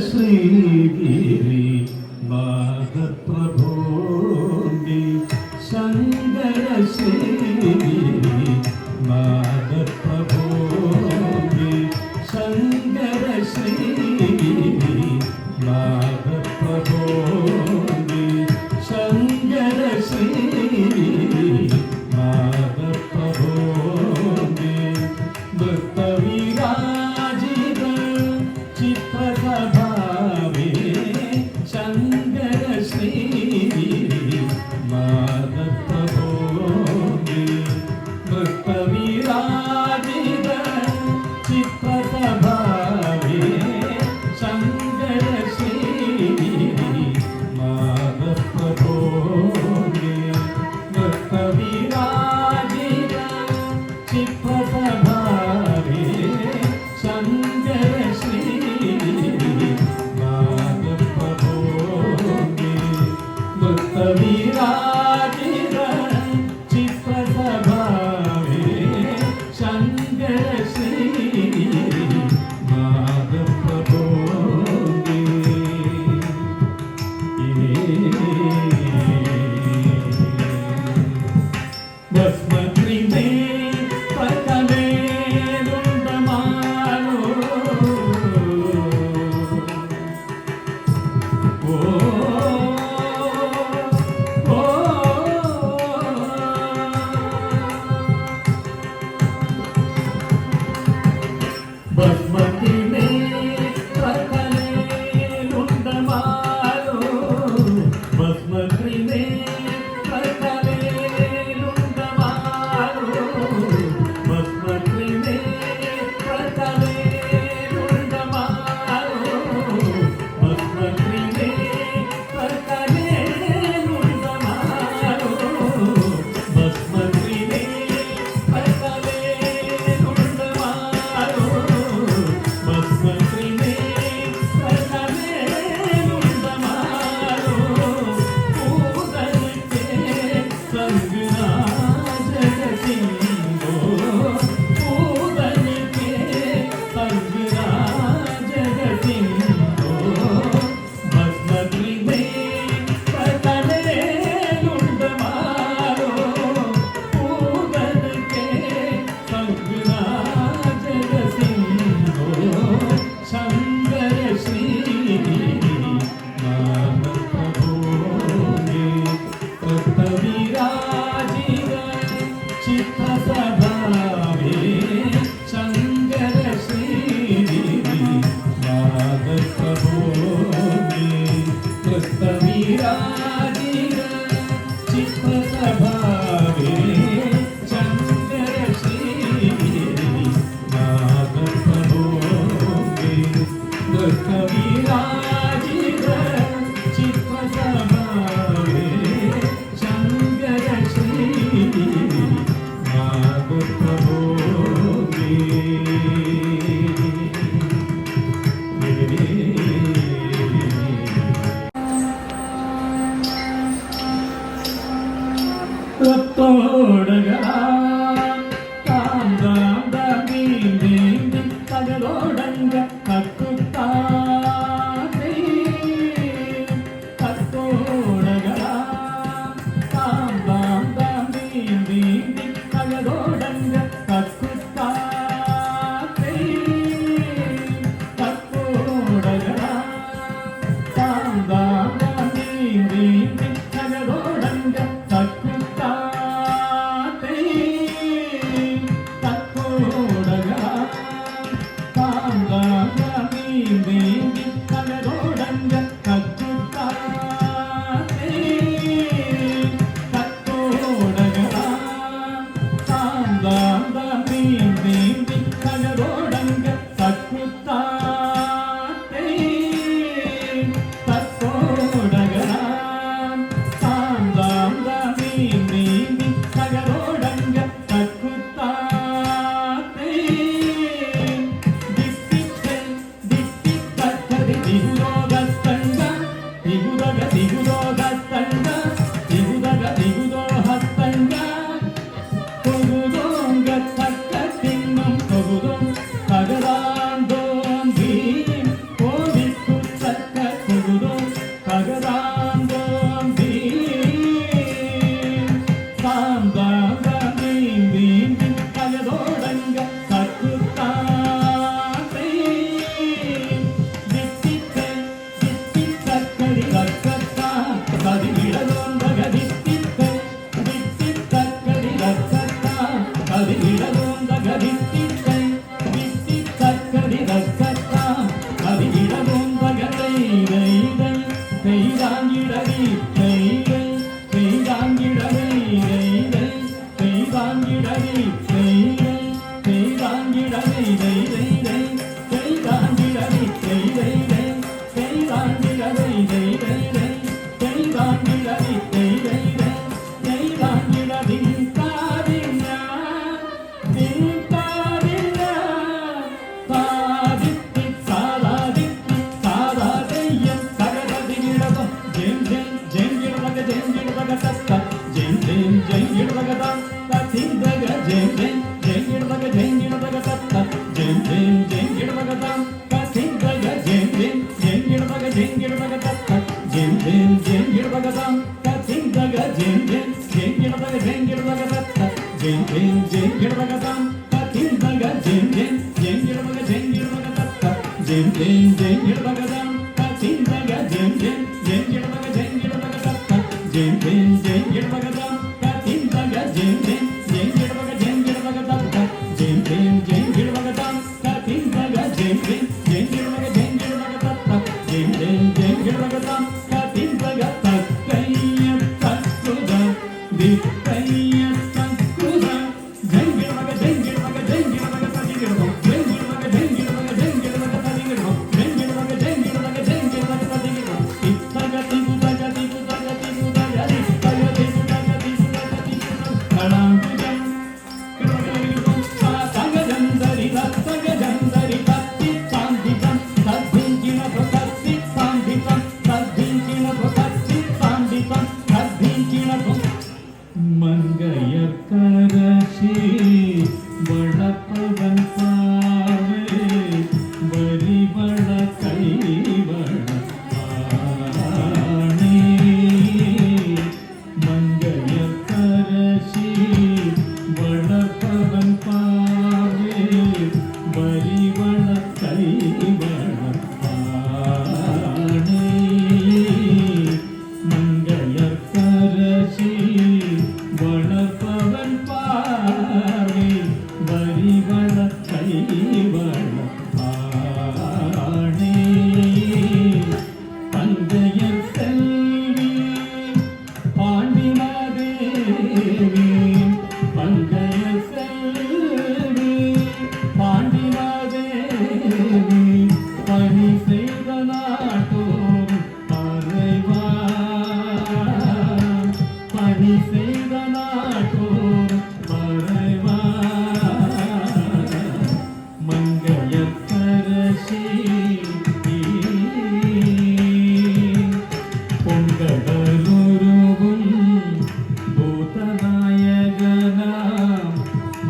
श्रीगिरि माधप्रभोनि शङ्कर श्रीगिरि माधप्रभोनि शङ्कर श्रीगिरि माधप्रभोनि शङ्कर श्रीगिरि माधप्रभोनि नृत्यविराजित चित्रसभावे शङ्कर श्रीगिरि माधप्रभोनि नृत्यविराजित चित्रसभावे शङ्कर श्रीगिरि माधप्रभोनि नृत्यविराजित चित्रसभावे शङ्कर श्रीगिरि माधप्रभोनि नृत्यविराजित चित्रसभावे शङ्कर श्रीगिरि माधप्रभोनि भस्मत्रिने पतने रुण्डमालो ओ ओ भस्मत्रिने पतने रुण्डमालो भस्मत्रिने पतने रुण्डमालो भस्मत्रिने पतने रुण्डमालो भस्मत्रिने पतने रुण्डमालो भस्मत्रिने पतने रुण्डमालो भस्मत्रिने पतने रुण्डमालो पूदनके संगराज जगतिंगो पूदनके संगराज जगतिंगो भस्मत्रिने पतने रुण्डमालो पूदनके संगराज जगतिंगो शङ्कर श्रीगिरि माधप्रभोनि नृत्यविराजित चित्रसभावे शङ्कर श्रीगिरि माधप्रभोनि नृत्यविराजित चित्रसभावे शङ्कर श्रीगिरि माधप्रभोनि नृत्यविराजित चित्रसभावे शङ्कर श्रीगिरि माधप्रभोनि रत्तोडगा तां दां दां दीं दीं दीं तगलोडंग कक्कुत्ताते रत्तोडगा तां दां दां दीं दीं दीं तगलोडंग कक्कुत्ताते रत्तोडगा तां दां दां दीं दीं दीं तगलोडंग कक्कुत्ताते तत्तोडगा तां दां दां दीं दीं दीं तगलोडंग कक्कुत्ताते तत्तोडगा तां दां दां दीं दीं दीं तगलोडंग कक्कुत्ताते तत्तोडगा तां दां दां दीं दीं दीं तगलोडंग कक्कुत्ताते दिक्तिक्ते दिक्तिक्तद्धि दिगुदोगस्तंग दिगुदग दिगुदोगस्तंग दिगुदग दिगुदोहस्तंग तुगुदोंग கதிரிடலோந்த கதித்திட்டை வித்தி தக்கதி ரக்கத்தாம் கதிரிடலோந்த கதை ரைதை பெய்தாங்கிடவி ரைதை பெய்தாங்கிடவை ரைதை பெய்தாங்கிடவி ரைதை பெய்தாங்கிடவை ரைதை பெய்தாங்கிடவி ரைதை பெய்தாங்கிடவை ரைதை பெய்தாங்கிடவி ரைதை பெய்தாங்கிடவி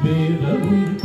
வேதமும்